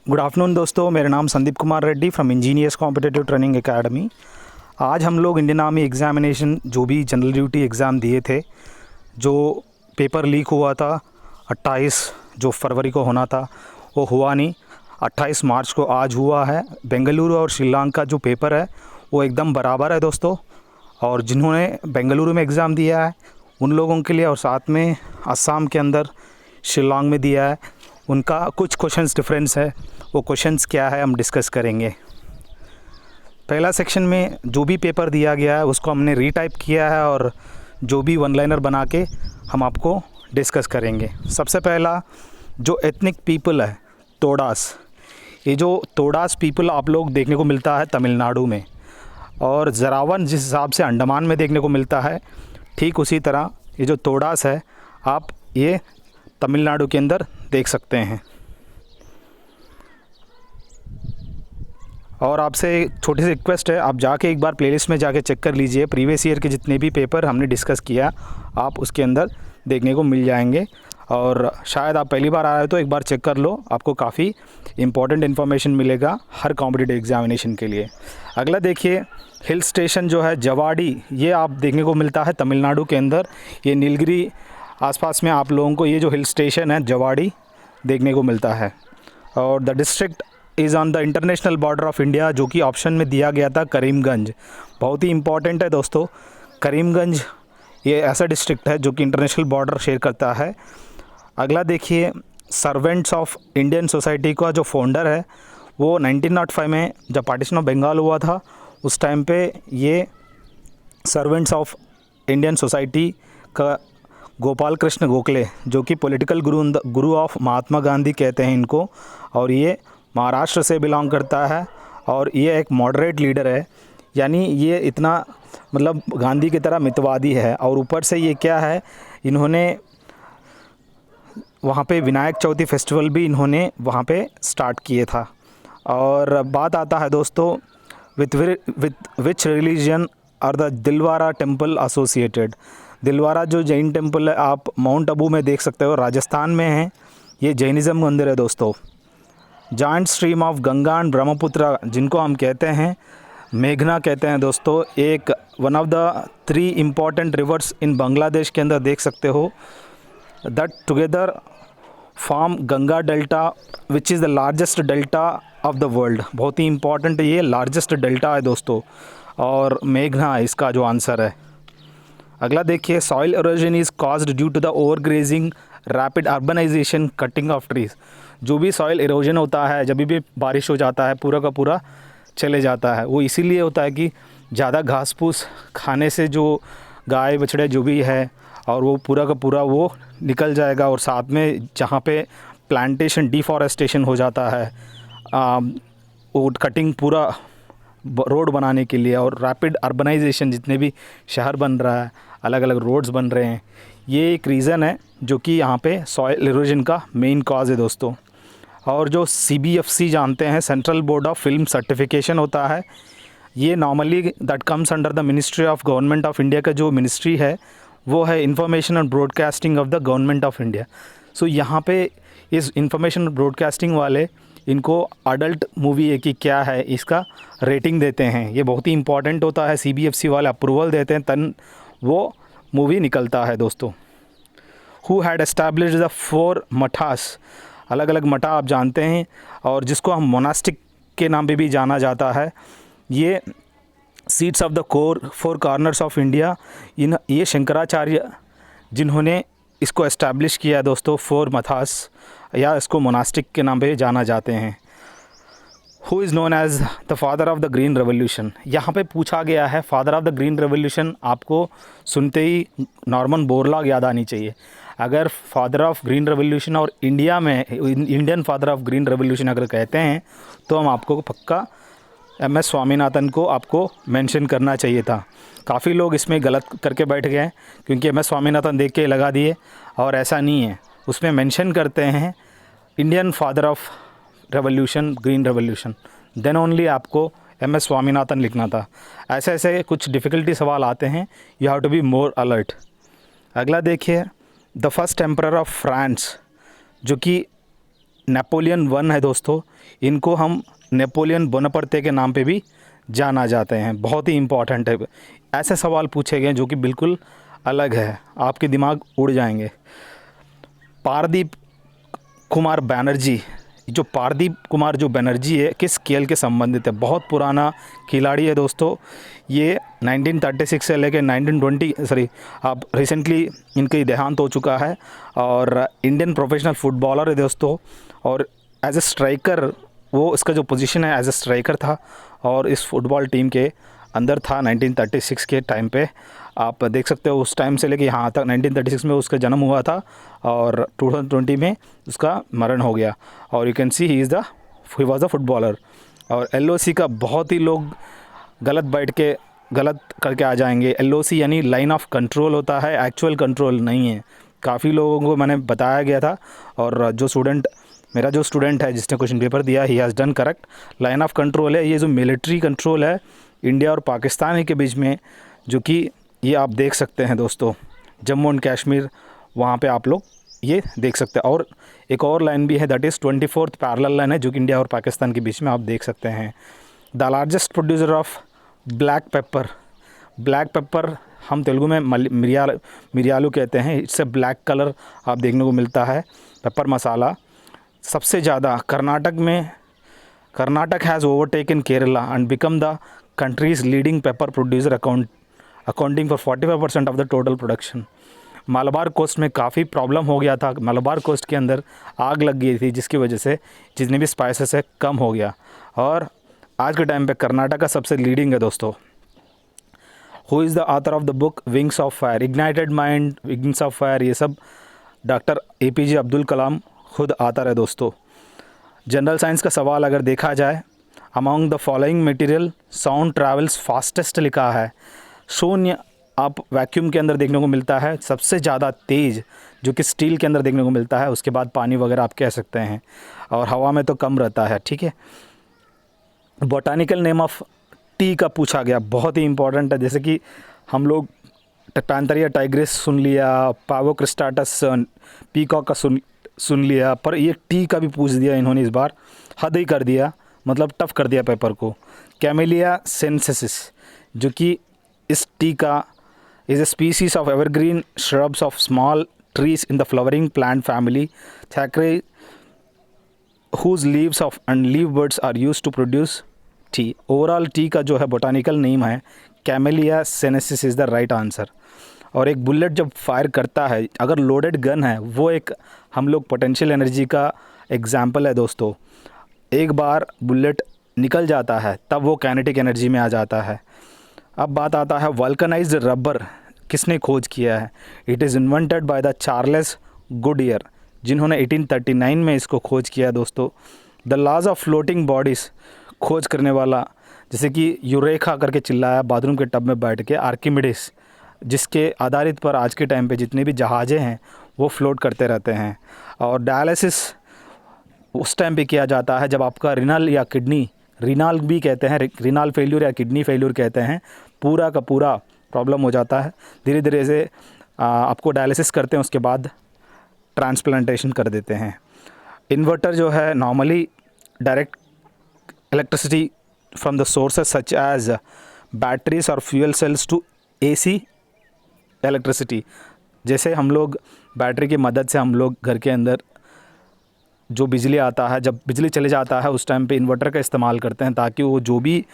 Good afternoon दोस्तों, मेरा नाम Sandeep Kumar Reddy from engineers competitive training academy. आज हम लोग इंडियन आर्मी एग्ज़ामिनेशन जो भी जनरल ड्यूटी एग्ज़ाम दिए थे, जो पेपर लीक हुआ था 28 जो फरवरी को होना था वो हुआ नहीं। 28 मार्च को आज हुआ है। बेंगलुरु और श्रीलंका जो पेपर है वो एकदम बराबर है दोस्तों। और जिन्होंने बेंगलुरु में एग्ज़ाम दिया है उन लोगों के लिए, और साथ में असम के अंदर शिलांग में दिया है, उनका कुछ क्वेश्चंस डिफरेंस है। वो क्वेश्चंस क्या है हम डिस्कस करेंगे। पहला सेक्शन में जो भी पेपर दिया गया है उसको हमने रीटाइप किया है और जो भी वन लाइनर बना के हम आपको डिस्कस करेंगे। सबसे पहला जो एथनिक पीपल है तोडास, ये जो तोडास पीपल आप लोग देखने को मिलता है तमिलनाडु में, और ज़रावन जिस हिसाब से अंडमान में देखने को मिलता है, ठीक उसी तरह ये जो तोडास है आप ये तमिलनाडु के अंदर देख सकते हैं। और आपसे एक छोटी सी रिक्वेस्ट है, आप जाके एक बार प्लेलिस्ट में जाके चेक कर लीजिए। प्रीवियस ईयर के जितने भी पेपर हमने डिस्कस किया आप उसके अंदर देखने को मिल जाएंगे। और शायद आप पहली बार आ रहे हो तो एक बार चेक कर लो, आपको काफ़ी इम्पोर्टेंट इन्फॉर्मेशन मिलेगा हर कॉम्पिटिटिव एग्जामिनेशन के लिए। अगला देखिए, हिल स्टेशन जो है जवाड़ी, ये आप देखने को मिलता है तमिलनाडु के अंदर। ये नीलगिरी आसपास में आप लोगों को ये जो हिल स्टेशन है जवाड़ी देखने को मिलता है। और the district is on the international border of India, जो कि ऑप्शन में दिया गया था करीमगंज। बहुत ही इंपॉर्टेंट है दोस्तों, करीमगंज ये ऐसा डिस्ट्रिक्ट है जो कि इंटरनेशनल बॉर्डर शेयर करता है। अगला देखिए, सर्वेंट्स ऑफ इंडियन सोसाइटी का जो फाउंडर है वो 1905 में जब पार्टीशन ऑफ बंगाल हुआ था उस टाइम पे ये सर्वेंट्स ऑफ इंडियन सोसाइटी का गोपाल कृष्ण गोखले, जो कि political Guru of Mahatma Gandhi कहते हैं इनको, और ये महाराष्ट्र से बिलोंग करता है और ये एक मॉडरेट लीडर है। यानी ये इतना मतलब गांधी की तरह मितवादी है। और ऊपर से ये क्या है, इन्होंने वहाँ पे विनायक चौथी फेस्टिवल भी इन्होंने वहाँ पे स्टार्ट किए था। और बात आता है दोस्तों, with which religion are the Dilwara temple associated. Dilwara जो जैन टेम्पल है आप माउंट आबू में देख सकते हो, राजस्थान में है। ये जैनिज़्म मंदिर है दोस्तों। Joint stream of Ganga and Brahmaputra, जिनको हम कहते हैं मेघना कहते हैं दोस्तों, एक one of the 3 important reverse इन बांग्लादेश के अंदर देख सकते हो, that together form Ganga delta which is the largest delta of the world. बहुत ही इम्पॉर्टेंट ये लार्जेस्ट डेल्टा है दोस्तों, और मेघना इसका जो आंसर है। अगला देखिए, soil erosion is caused due to the over grazing rapid urbanisation cutting of trees. जो भी सॉइल इरोजन होता है जब भी बारिश हो जाता है पूरा का पूरा चले जाता है, वो इसीलिए होता है कि ज़्यादा घास फूस खाने से जो गाय बछड़े जो भी है और वो पूरा का पूरा वो निकल जाएगा। और साथ में जहाँ पे प्लांटेशन डिफॉरेस्टेशन हो जाता है, वो कटिंग पूरा रोड बनाने के लिए, और रैपिड अर्बनाइजेशन जितने भी शहर बन रहा है, अलग अलग रोड्स बन रहे हैं, ये एक रीज़न है जो कि यहाँ पे सॉइल इरोजन का मेन कॉज है दोस्तों। और जो CBFC जानते हैं, central board of film certification होता है, ये normally that comes under the ministry of government of India का जो मिनिस्ट्री है वो है information and broadcasting of the government of India. So यहाँ पे इस इंफॉर्मेशन ब्रॉडकास्टिंग वाले इनको अडल्ट मूवी है कि क्या है इसका रेटिंग देते हैं। ये बहुत ही इंपॉर्टेंट होता है, CBFC वाले अप्रूवल देते हैं तन वो मूवी निकलता है दोस्तों। हु हैड एस्टैब्लिश्ड द 4 मठास, अलग अलग मठा आप जानते हैं, और जिसको हम मोनास्टिक के नाम पे भी जाना जाता है। ये seats of the 4 corners of India, ये शंकराचार्य जिन्होंने इसको एस्टैब्लिश किया है दोस्तों, 4 मठास, या इसको मोनास्टिक के नाम पे जाना जाते हैं। Who is known as the father of the green revolution. यहाँ पे पूछा गया है father of the green revolution, आपको सुनते ही नॉर्मन बोरलॉग याद आनी चाहिए। अगर फादर ऑफ ग्रीन रेवोल्यूशन और इंडिया में Indian father of green revolution अगर कहते हैं तो हम आपको पक्का MS स्वामीनाथन को आपको मेंशन करना चाहिए था। काफ़ी लोग इसमें गलत करके बैठ गए हैं क्योंकि MS स्वामीनाथन देख के लगा दिए, और ऐसा नहीं है। उसमें मेंशन करते हैं Indian father of revolution, green revolution, then only आपको MS स्वामीनाथन लिखना था। ऐसे ऐसे कुछ डिफ़िकल्टी सवाल आते हैं, you have to be more alert. अगला देखिए, the first emperor of France, जो कि नेपोलियन वन है दोस्तों, इनको हम नेपोलियन बोनापार्टे के नाम पे भी जाना जाते हैं। बहुत ही इम्पॉर्टेंट है, ऐसे सवाल पूछे गए जो कि बिल्कुल अलग है, आपके दिमाग उड़ जाएंगे। पारदीप कुमार बैनर्जी, जो पारदीप कुमार जो बैनर्जी है, किस खेल के संबंधित है? बहुत पुराना खिलाड़ी है दोस्तों, ये 1936 से लेकर 1920 अब रिसेंटली इनका देहांत हो चुका है, और इंडियन प्रोफेशनल फुटबॉलर है दोस्तों। और एज ए स्ट्राइकर, वो इसका जो पोजीशन है एज ए स्ट्राइकर था, और इस फुटबॉल टीम के अंदर था 1936 के टाइम पे। आप देख सकते हो उस टाइम से लेके यहाँ तक 1936 में उसका जन्म हुआ था, और 2020 में उसका मरण हो गया। और you can see he was a footballer. और LOC का बहुत ही लोग गलत करके आ जाएंगे। LOC यानी लाइन ऑफ कंट्रोल होता है, एक्चुअल कंट्रोल नहीं है। काफ़ी लोगों को मैंने बताया गया था, और मेरा जो स्टूडेंट है जिसने क्वेश्चन पेपर दिया, he has done correct. Line of control है ये जो मिलिट्री कंट्रोल है इंडिया और पाकिस्तान के बीच में, जो कि ये आप देख सकते हैं दोस्तों, जम्मू एंड कश्मीर, वहाँ पे आप लोग ये देख सकते हैं। और एक और लाइन भी है, that is 24th parallel line है, जो कि इंडिया और पाकिस्तान के बीच में आप देख सकते हैं। The largest producer of black pepper हम तेलुगु में मिरियालू कहते हैं। इट्स ए ब्लैक कलर आप देखने को मिलता है पेपर मसाला। सबसे ज़्यादा Karnataka has overtaken Kerala and become the country's leading pepper producer accounting for 45% of the total production. Malabar coast में काफ़ी प्रॉब्लम हो गया था, मालाबार कोस्ट के अंदर आग लग गई थी, जिसकी वजह से जितने भी स्पाइसेस है कम हो गया, और आज के टाइम पे कर्नाटक सबसे लीडिंग है दोस्तों। Who is the author of the book wings of fire? Ignited mind, wings of fire, ये सब डॉक्टर APJ अब्दुल कलाम खुद ऑथर है दोस्तों। जनरल साइंस का सवाल अगर देखा जाए, among the following material sound travels fastest लिखा है। शून्य आप वैक्यूम के अंदर देखने को मिलता है, सबसे ज़्यादा तेज़ जो कि स्टील के अंदर देखने को मिलता है, उसके बाद पानी वगैरह आप कह सकते हैं, और हवा में तो कम रहता है, ठीक है। बोटानिकल नेम ऑफ टी का पूछा गया, बहुत ही इंपॉर्टेंट है। जैसे कि हम लोग पैंथेरिया टाइग्रिस सुन लिया, पावोक्रिस्टाटस पीकॉक का सुन लिया, पर ये टी का भी पूछ दिया इन्होंने, इस बार हद ही कर दिया, मतलब टफ कर दिया पेपर को। कैमेलिया सेंसेसिस, जो कि इस टी का is a species of evergreen shrubs of small trees in the flowering plant family थैक्रे whose leaves of and leaf buds are used to produce tea। Overall tea का जो है botanical name है Camellia sinensis is the right answer. और एक bullet जब fire करता है, अगर लोडेड गन है, वो एक हम लोग पोटेंशियल एनर्जी का एग्जाम्पल है दोस्तों। एक बार बुलेट निकल जाता है तब वो काइनेटिक एनर्जी में आ जाता है। अब बात आता है वल्कनाइज्ड रबर किसने खोज किया है? It is invented by the Charles Goodyear, जिन्होंने 1839 में इसको खोज किया दोस्तों। The laws of floating bodies खोज करने वाला, जैसे कि यूरेका करके चिल्लाया बाथरूम के टब में बैठ के, आर्किमिडीज, जिसके आधारित पर आज के टाइम पे जितने भी जहाज़ें हैं वो फ्लोट करते रहते हैं। और डायलिसिस उस टाइम पे किया जाता है जब आपका रिनल या किडनी, रिनाल भी कहते हैं, रिनाल फेल्यूर या किडनी फेल्यूर कहते हैं, पूरा का पूरा प्रॉब्लम हो जाता है। धीरे धीरे से आपको डायलिसिस करते हैं, उसके बाद ट्रांसप्लांटेशन कर देते हैं। इन्वर्टर जो है normally direct electricity from the sources such as batteries और fuel cells to AC electricity. जैसे हम लोग बैटरी की मदद से हम लोग घर के अंदर जो बिजली आता है, जब बिजली चले जाता है उस टाइम पे इन्वर्टर का इस्तेमाल करते हैं, ताकि वो जो भी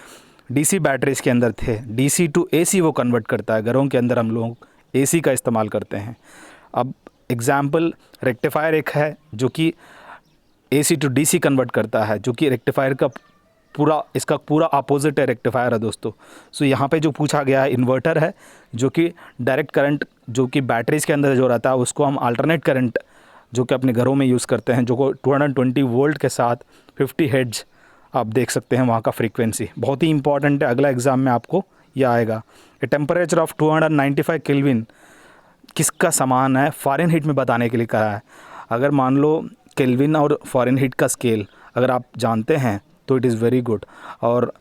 DC बैटरीज के अंदर थे DC टू AC वो कन्वर्ट करता है। घरों के अंदर हम लोग AC का इस्तेमाल करते हैं। अब एग्ज़ाम्पल रेक्टिफायर एक है जो कि AC टू DC कन्वर्ट करता है, जो कि रेक्टिफायर का इसका पूरा अपोजिट है, रेक्टिफायर है दोस्तों। सो यहाँ पे जो पूछा गया है इन्वर्टर है, जो कि डायरेक्ट करंट जो कि बैटरीज़ के अंदर जो रहता है उसको हम अल्टरनेट करंट जो कि अपने घरों में यूज़ करते हैं, जो को 220 वोल्ट के साथ 50 हर्ट्ज़ आप देख सकते हैं वहाँ का फ्रीक्वेंसी। बहुत ही इंपॉर्टेंट है, अगला एग्ज़ाम में आपको यह आएगा। ए टेम्परेचर ऑफ 295 केल्विन किसका समान है? फ़ारेनहीट में बताने के लिए कहा है। अगर मान लो केल्विन और फ़ारेनहीट का स्केल अगर आप जानते हैं तो इट इज़ वेरी गुड। और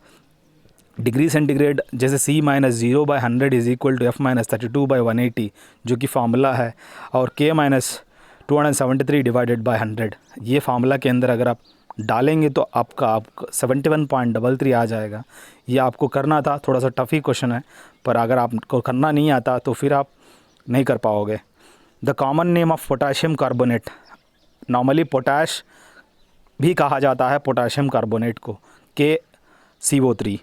डिग्री सेंटीग्रेड जैसे C-0/100 is equal to F-32/180 जो कि फार्मूला है, और K- 273 डिवाइडेड बाय 100, ये फार्मूला के अंदर अगर आप डालेंगे तो आपका 71.33 आ जाएगा। ये आपको करना था, थोड़ा सा टफ ही क्वेश्चन है, पर अगर आपको करना नहीं आता तो फिर आप नहीं कर पाओगे। The common name of potassium carbonate, normally potash भी कहा जाता है पोटाशियम कार्बोनेट को, KCO3।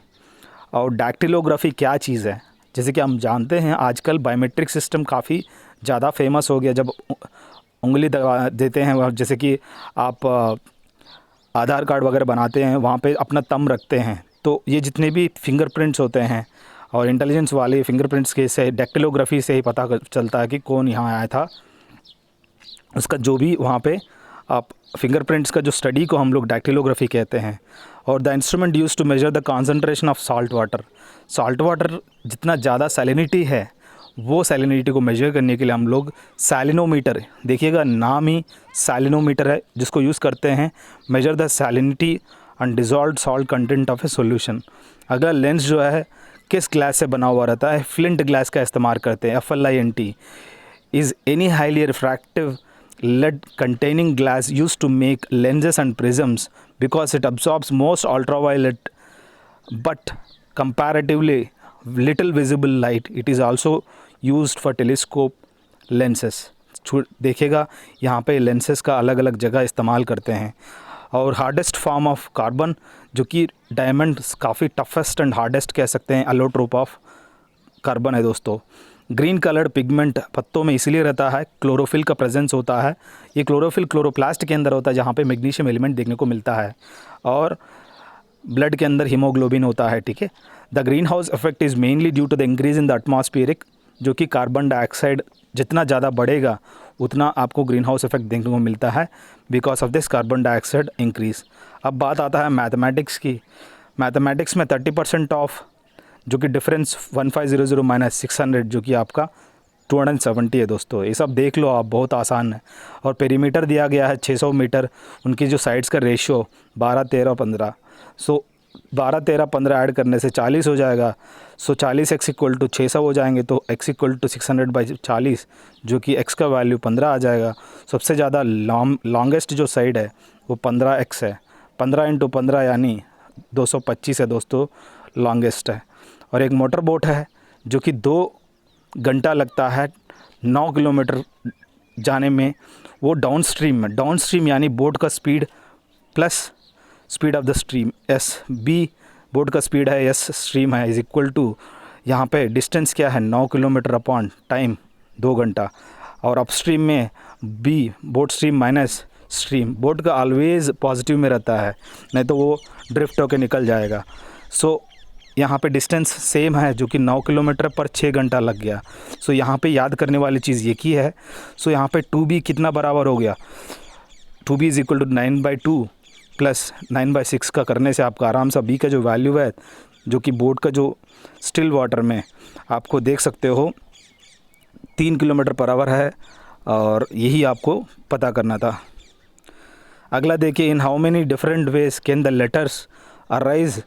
और डैक्टिलोग्राफी क्या चीज़ है, जैसे कि हम जानते हैं आजकल बायोमेट्रिक सिस्टम काफ़ी ज़्यादा फेमस हो गया। जब उंगली दबा देते हैं, जैसे कि आप आधार कार्ड वगैरह बनाते हैं, वहाँ पे अपना थंब रखते हैं, तो ये जितने भी फिंगरप्रिंट्स होते हैं और इंटेलिजेंस वाले फिंगरप्रिंट्स के से डैक्टिलोग्राफी से ही पता चलता है कि कौन यहाँ आया था। उसका जो भी वहाँ पे आप फिंगरप्रिंट्स का जो स्टडी को हम लोग डैक्टिलोग्राफी कहते हैं। और the instrument use to measure the concentration of salt water जितना ज़्यादा सैलिनिटी है, वो सैलिनिटी को मेजर करने के लिए हम लोग सैलिनोमीटर, देखिएगा नाम ही सैलिनोमीटर है, जिसको यूज़ करते हैं measure the salinity and dissolved salt content of a solution. अगला लेंस जो है किस ग्लास से बना हुआ रहता है, फ्लिंट ग्लास का इस्तेमाल करते हैं, FLINT। Is any highly refractive lead containing glass used to make lenses and prisms because it absorbs most ultraviolet but comparatively little visible light. It is also used for telescope lenses. देखिएगा यहाँ पे lenses का अलग अलग जगह इस्तेमाल करते हैं। और हार्डेस्ट फॉर्म ऑफ कार्बन, जो कि डायमंड काफ़ी टफेस्ट एंड हार्डेस्ट कह सकते हैं, एलोट्रोप ऑफ कार्बन है दोस्तों। ग्रीन कलर्ड पिगमेंट पत्तों में इसलिए रहता है, क्लोरोफिल का प्रेजेंस होता है। ये क्लोरोफिल क्लोरोप्लास्ट के अंदर होता है, जहाँ पे मैग्नीशियम एलिमेंट देखने को मिलता है, और ब्लड के अंदर हीमोग्लोबिन होता है, ठीक है। The green house effect is mainly due to the increase in the atmospheric, जो कि कार्बन डाइऑक्साइड जितना ज़्यादा बढ़ेगा उतना आपको ग्रीन हाउस इफेक्ट देखने को मिलता है, because of this carbon dioxide increase. अब बात आता है मैथमेटिक्स की। मैथमेटिक्स में 30% ऑफ, जो कि डिफरेंस 1500 माइनस 600, जो कि आपका 270 है दोस्तों। ये सब देख लो आप, बहुत आसान है। और पेरीमीटर दिया गया है 600 मीटर, उनकी जो साइड्स का रेशियो 12, 13, 15। सो 12, 13, 15 ऐड करने से 40 हो जाएगा। सो 40 x इक्वल टू 600 हो जाएंगे, तो x इक्वल टू 600/40, जो कि x का वैल्यू 15 आ जाएगा। सबसे ज़्यादा लॉन्गेस्ट जो साइड है वो 15x है। 15 × 15 यानी 225 है दोस्तों, लॉन्गेस्ट है। और एक मोटर बोट है जो कि 2 घंटा लगता है 9 किलोमीटर जाने में, वो डाउन स्ट्रीम है। डाउन स्ट्रीम यानी बोट का speed plus speed of the stream, SB boat का स्पीड है, S स्ट्रीम है, इज़ इक्वल टू, यहाँ पे डिस्टेंस क्या है 9 किलोमीटर अपॉन टाइम 2 घंटा। और अपस्ट्रीम में B boat stream minus stream, boat का ऑलवेज पॉजिटिव में रहता है, नहीं तो वो ड्रिफ्ट होकर निकल जाएगा। सो यहाँ पे डिस्टेंस सेम है, जो कि 9 किलोमीटर पर 6 घंटा लग गया। सो यहाँ पे याद करने वाली चीज़ ये की है। सो यहाँ पे 2B कितना बराबर हो गया, 2B is equal to 9/2 plus 9/6 का करने से आपका आराम सा B का जो वैल्यू है, जो कि बोट का जो स्टिल वाटर में आपको देख सकते हो 3 किलोमीटर पर आवर है, और यही आपको पता करना था। अगला देखिए, in how many different ways can the letters arise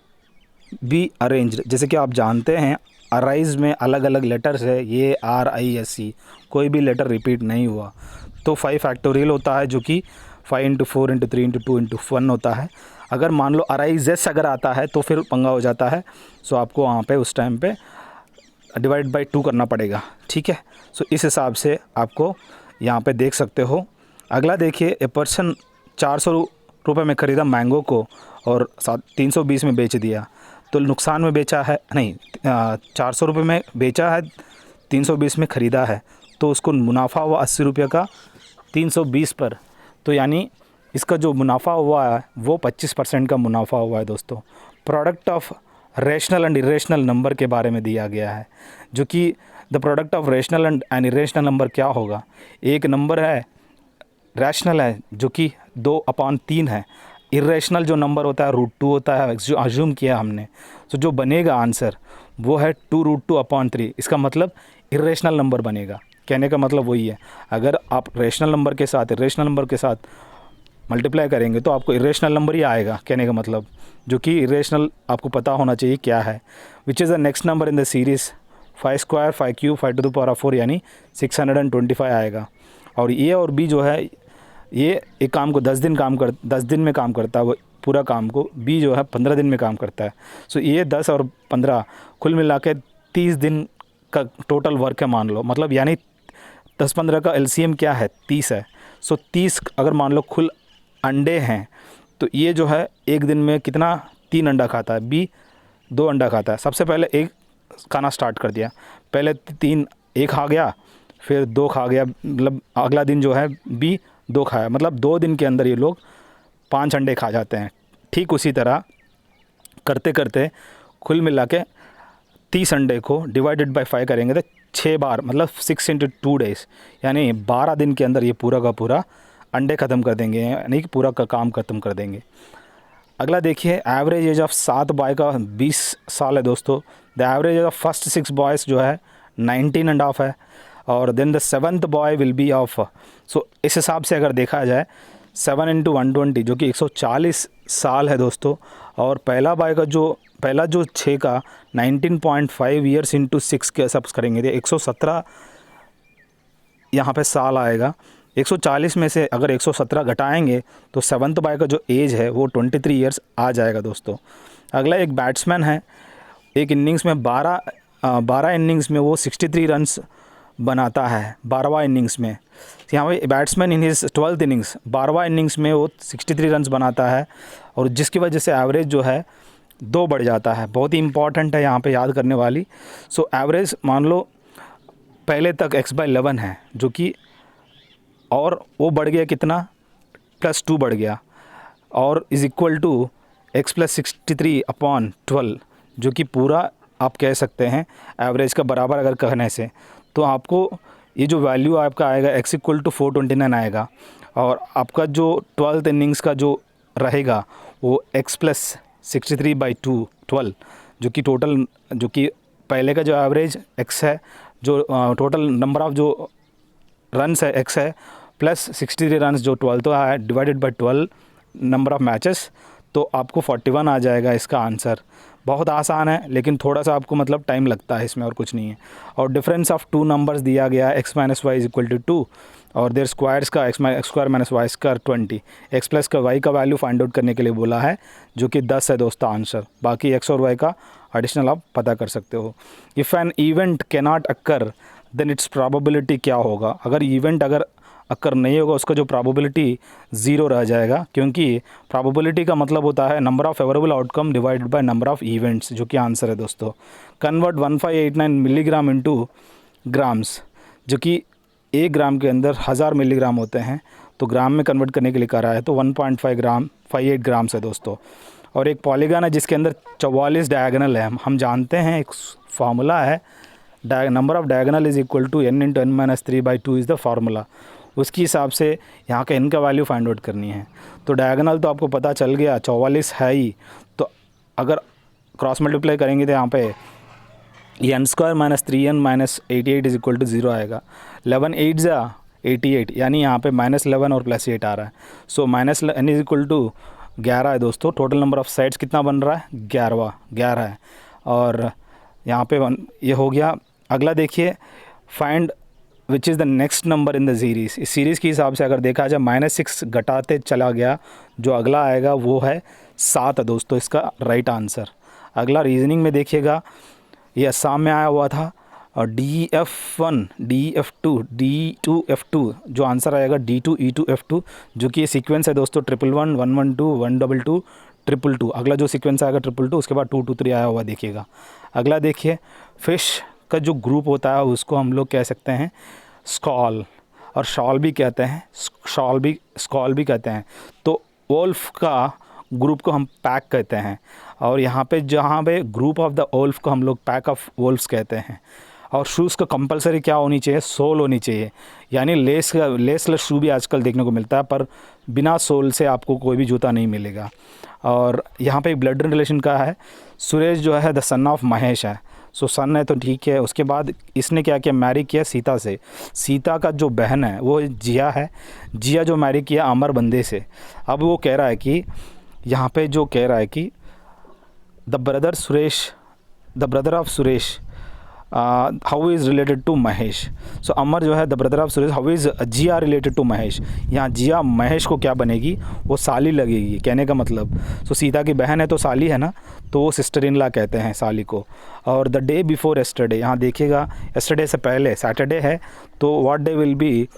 be arranged. जैसे कि आप जानते हैं अराइज में अलग अलग लेटर्स है, ये RISE, कोई भी लेटर रिपीट नहीं हुआ तो 5 फैक्टोरियल होता है, जो कि 5 × 4 × 3 × 2 × 1 होता है। अगर मान लो अराइजेस अगर आता है तो फिर पंगा हो जाता है। सो आपको वहाँ पे उस टाइम पे डिवाइड बाय 2 करना पड़ेगा, ठीक है। सो इस हिसाब से आपको यहाँ पे देख सकते हो। अगला देखिए, ए पर्सन 400 रुपये में ख़रीदा मैंगो को और 320 में बेच दिया, तो नुकसान में बेचा है, नहीं 400 रुपये में बेचा है, 320 में ख़रीदा है, तो उसको मुनाफा हुआ 80 रुपये का 320 पर। तो यानी इसका जो मुनाफा हुआ है वो 25% का मुनाफा हुआ है दोस्तों। Product of rational and irrational number के बारे में दिया गया है, जो कि the product of rational and irrational number क्या होगा। एक नंबर है रैशनल है, जो कि 2/3 है। इरेशनल जो नंबर होता है √2 होता है, जो अज्यूम किया हमने। तो जो बनेगा आंसर वो है 2√2/3। इसका मतलब इरेशनल नंबर बनेगा। कहने का मतलब वही है, अगर आप रेशनल नंबर के साथ इरेशनल नंबर के साथ मल्टीप्लाई करेंगे तो आपको इरेशनल नंबर ही आएगा, कहने का मतलब, जो कि इरेशनल आपको पता होना चाहिए क्या है। Which is the next number in the series 5² 5³ 5 to the power of 4 यानी 625 आएगा। और ए और बी जो है ये एक काम को 10 दिन में काम करता है वो पूरा काम को, बी जो है 15 दिन में काम करता है। सो ये 10 और 15 कुल मिला के 30 दिन का टोटल वर्क है मान लो, मतलब यानी 10-15 का एलसीएम क्या है 30 है। सो 30 अगर मान लो कुल अंडे हैं तो ये जो है एक दिन में कितना 3 अंडा खाता है, बी 2 अंडा खाता है। सबसे पहले एक खाना स्टार्ट कर दिया, पहले 3 एक खा गया, फिर 2 खा गया, मतलब अगला दिन जो है बी 2 खाया, मतलब 2 दिन के अंदर ये लोग 5 अंडे खा जाते हैं। ठीक उसी तरह करते करते कुल मिला के 30 अंडे को डिवाइडेड बाय 5 करेंगे तो 6 बार, मतलब 6 × 2 डेज़, यानी 12 दिन के अंदर ये पूरा का पूरा अंडे ख़त्म कर देंगे, यानी कि पूरा का काम ख़त्म कर देंगे। अगला देखिए, एवरेज एज ऑफ 7 बॉय का 20 साल है दोस्तों। The average age of first 6 boys जो है 19.5 है, और then the 7th boy will be off, so इस हिसाब से अगर देखा जाए 7 × 120 जो कि 140 साल है दोस्तों। और पहला जो 6 का 19.5 ईयर्स इंटू 6 के सब करेंगे तो 117 यहाँ पे साल आएगा। 140 में से अगर 117 घटाएंगे तो 7th बॉय का जो एज है वो 23 ईयर्स आ जाएगा दोस्तों। अगला एक बैट्समैन है, एक इनिंग्स में 12 इनिंग्स में वो 63 रन्स बनाता है 12वां इनिंग्स में। यहाँ पे batsman in his 12th innings 12वां इनिंग्स में वो 63 रन्स बनाता है, और जिसकी वजह से एवरेज जो है 2 बढ़ जाता है। बहुत ही इंपॉर्टेंट है यहाँ पे याद करने वाली। सो एवरेज मान लो पहले तक x/11 है जो कि, और वो बढ़ गया कितना +2 बढ़ गया, और इज़ इक्वल टू x + 63/12 जो कि पूरा आप कह सकते हैं एवरेज का बराबर अगर कहने से, तो आपको ये जो वैल्यू आपका आएगा x = 429 आएगा, और आपका जो 12th इनिंग्स का जो रहेगा वो x + 63/12 जो कि टोटल, जो कि पहले का जो एवरेज x है, जो टोटल नंबर ऑफ़ जो रन्स है x है, प्लस 63 रन्स जो 12 है divided by 12 number of matches, तो आपको 41 आ जाएगा इसका आंसर। बहुत आसान है, लेकिन थोड़ा सा आपको मतलब टाइम लगता है इसमें, और कुछ नहीं है। और डिफरेंस ऑफ 2 नंबर्स दिया गया है, x - y = 2, और देयर स्क्वायर्स का x² - y² 20, x प्लस का y का वैल्यू फाइंड आउट करने के लिए बोला है जो कि 10 है दोस्तों आंसर। बाकी x और y का एडिशनल आप पता कर सकते हो। If an event cannot occur then its probability क्या होगा, अगर इवेंट अगर अक्कर नहीं होगा उसका जो प्रोबेबिलिटी 0 रह जाएगा, क्योंकि प्रोबेबिलिटी का मतलब होता है number of favourable outcome divided by number of events, जो कि आंसर है दोस्तों। कन्वर्ट 1589 मिलीग्राम इनटू ग्राम्स, जो कि 1 ग्राम के अंदर 1000 मिलीग्राम होते हैं, तो ग्राम में कन्वर्ट करने के लिए करा है, तो 1.58 ग्राम्स है दोस्तों। और एक पॉलीगन है जिसके अंदर 44 डायगोनल है। हम जानते हैं एक फार्मूला है, number of diagonal is equal to n × n - 3/2 is the formula. उसके हिसाब से यहाँ का n का वैल्यू फाइंड आउट करनी है। तो डायगोनल तो आपको पता चल गया 44 है ही, तो अगर क्रॉस मल्टीप्लाई करेंगे तो यहाँ पे n² - 3n - 88 is equal to 0 आएगा। 11 8 ज़ा 88, यानी यहाँ पे -11 और +8 आ रहा है। सो n इज़ इक्वल टू 11 है दोस्तों। टोटल नंबर ऑफ़ साइड्स कितना बन रहा है 11 है, और यहाँ पे ये हो गया। अगला देखिए, find which is the next number in the series. इस सीरीज़ के हिसाब से अगर देखा जाए -6 घटाते चला गया, जो अगला आएगा वो है 7 है दोस्तों इसका राइट आंसर। अगला रीजनिंग में देखिएगा, ये असम में आया हुआ था, और DF1 DF2 D2 F2 जो आंसर आएगा D2 E2 F2, जो कि ये सीक्वेंस है दोस्तों 111 112 122 222। अगला जो सीक्वेंस आएगा 222, उसके बाद 2 2 3 आया हुआ देखिएगा। अगला देखिए, फिश का जो ग्रुप होता है उसको हम लोग कह सकते हैं स्कॉल, और शॉल भी कहते हैं, स्कॉल भी कहते हैं। तो वोल्फ का ग्रुप को हम पैक कहते हैं, और यहाँ पे जहाँ पे ग्रुप ऑफ द वोल्फ को हम लोग पैक ऑफ वोल्फ्स कहते हैं। और शूज़ का कंपलसरी क्या होनी चाहिए, सोल होनी चाहिए, यानी लेसलेस शू भी आजकल देखने को मिलता है, पर बिना सोल से आपको कोई भी जूता नहीं मिलेगा। और यहाँ पे ब्लड रिलेशन का है, सुरेश जो है द सन ऑफ महेश है, सो सन है तो ठीक है। उसके बाद इसने क्या किया, मैरी किया सीता से। सीता का जो बहन है वो जिया है, जिया जो मैरी किया अमर बंदे से। अब वो कह रहा है कि यहाँ पे जो कह रहा है कि the brother of Suresh how is related to Mahesh. So Amar जो है the brother of Suresh, how is Jiya related to Mahesh. यहाँ जिया महेश को क्या बनेगी, वो साली लगेगी, कहने का मतलब। सो सीता की बहन है तो साली है ना, तो वो सिस्टर इन लॉ कहते हैं साली को। और द डे बिफोर यस्टरडे, यहाँ देखिएगा यस्टरडे से पहले सैटरडे है, तो what day will be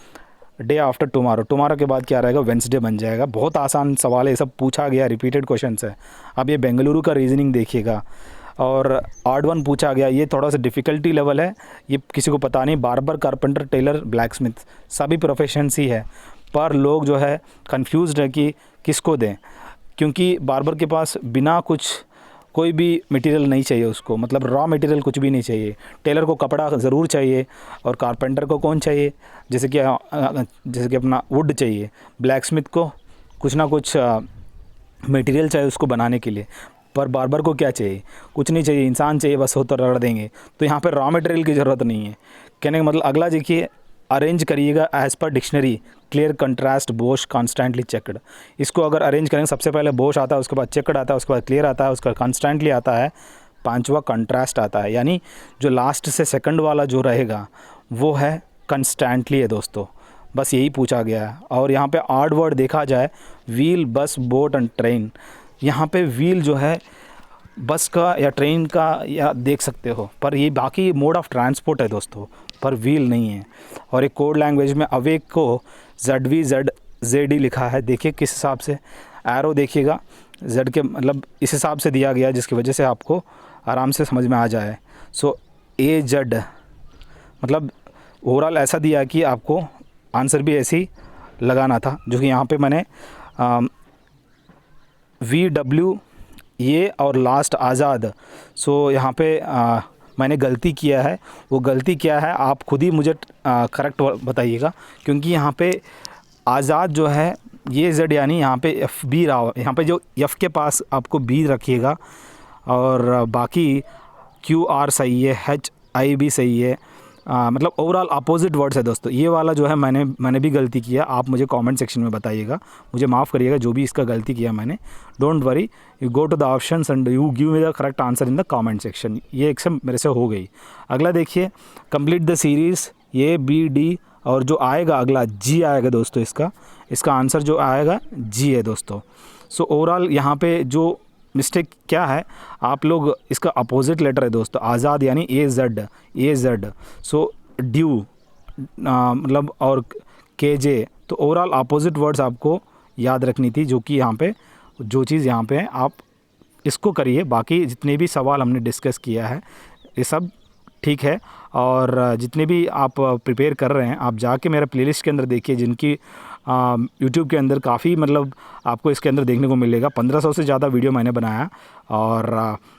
day after tomorrow. Tomorrow के बाद क्या रहेगा, वेंसडे बन जाएगा। बहुत आसान सवाल है, ये सब पूछा गया, रिपीटेड क्वेश्चंस है। अब ये बेंगलुरु का रीजनिंग देखिएगा। और ऑड वन पूछा गया, ये थोड़ा सा डिफ़िकल्टी लेवल है, ये किसी को पता नहीं। बार्बर, कारपेंटर, टेलर, ब्लैकस्मिथ सभी प्रोफेशंस ही है, पर लोग जो है कंफ्यूज्ड है कि किसको दें, क्योंकि बार्बर के पास बिना कुछ कोई भी मटेरियल नहीं चाहिए उसको, मतलब रॉ मटेरियल कुछ भी नहीं चाहिए। टेलर को कपड़ा ज़रूर चाहिए, और कारपेंटर को कौन चाहिए, जैसे कि अपना वुड चाहिए। ब्लैकस्मिथ को कुछ ना कुछ मटेरियल चाहिए उसको बनाने के लिए, पर बार्बर को क्या चाहिए, कुछ नहीं चाहिए, इंसान चाहिए बस, हो तो रगड़ देंगे। तो यहाँ पे रॉ मटेरियल की ज़रूरत नहीं है। कहने का मतलब अगला देखिए, अरेंज करिएगा as per dictionary, clear, contrast, bosh, constantly, checked. इसको अगर अरेंज करेंगे, सबसे पहले बोश आता है, उसके बाद चेक्ड आता है, उसके बाद क्लियर आता है, उसका कॉन्स्टेंटली आता है, पांचवा कंट्रास्ट आता है। यानी जो लास्ट से सेकंड वाला जो रहेगा वो है कंस्टेंटली है दोस्तों, बस यही पूछा गया है। और यहाँ पे ऑड वर्ड देखा जाए, व्हील, बस, बोट एंड ट्रेन। यहाँ पे व्हील जो है बस का या ट्रेन का या देख सकते हो, पर ये बाकी मोड ऑफ ट्रांसपोर्ट है दोस्तों, पर व्हील नहीं है। और एक कोड लैंग्वेज में अवेक को ZVZD लिखा है, देखिए किस हिसाब से, एरो देखिएगा Z के मतलब इस हिसाब से दिया गया, जिसकी वजह से आपको आराम से समझ में आ जाए। सो AZ मतलब ओवरऑल ऐसा दिया कि आपको आंसर भी ऐसे ही लगाना था, जो कि यहाँ पे मैंने VW ये और लास्ट आज़ाद। सो यहाँ पे मैंने गलती किया है, वो गलती क्या है आप खुद ही मुझे करेक्ट बताइएगा, क्योंकि यहाँ पे आज़ाद जो है ये Z यानी यहाँ पे FB रहा, यहाँ पे जो F के पास आपको B रखिएगा, और बाकी QR सही है, HI भी सही है। मतलब ओवरऑल अपोजिट वर्ड्स है दोस्तों। ये वाला जो है मैंने भी गलती किया, आप मुझे कमेंट सेक्शन में बताइएगा, मुझे माफ़ करिएगा जो भी इसका गलती किया मैंने। Don't worry, you go to the options and you give me the correct answer in the comment section. ये एग्जाम मेरे से हो गई। अगला देखिए, complete the series, A B D, और जो आएगा अगला G आएगा दोस्तों। इसका आंसर जो आएगा G है दोस्तों। सो ओवरऑल यहाँ पे जो मिस्टेक क्या है, आप लोग इसका अपोजिट लेटर है दोस्तों, आज़ाद यानी AZ। सो ड्यू मतलब और KJ, तो ओवरऑल अपोजिट वर्ड्स आपको याद रखनी थी, जो कि यहाँ पे जो चीज़ यहाँ पे है आप इसको करिए। बाकी जितने भी सवाल हमने डिस्कस किया है ये सब ठीक है। और जितने भी आप प्रिपेयर कर रहे हैं, आप जाके मेरा प्लेलिस्ट के अंदर देखिए, जिनकी यूट्यूब के अंदर काफ़ी मतलब आपको इसके अंदर देखने को मिलेगा। 1500 से ज़्यादा वीडियो मैंने बनाया, और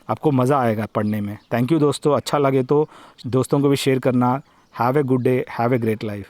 आपको मज़ा आएगा पढ़ने में। थैंक यू दोस्तों, अच्छा लगे तो दोस्तों को भी शेयर करना। Have a good day, have a great life.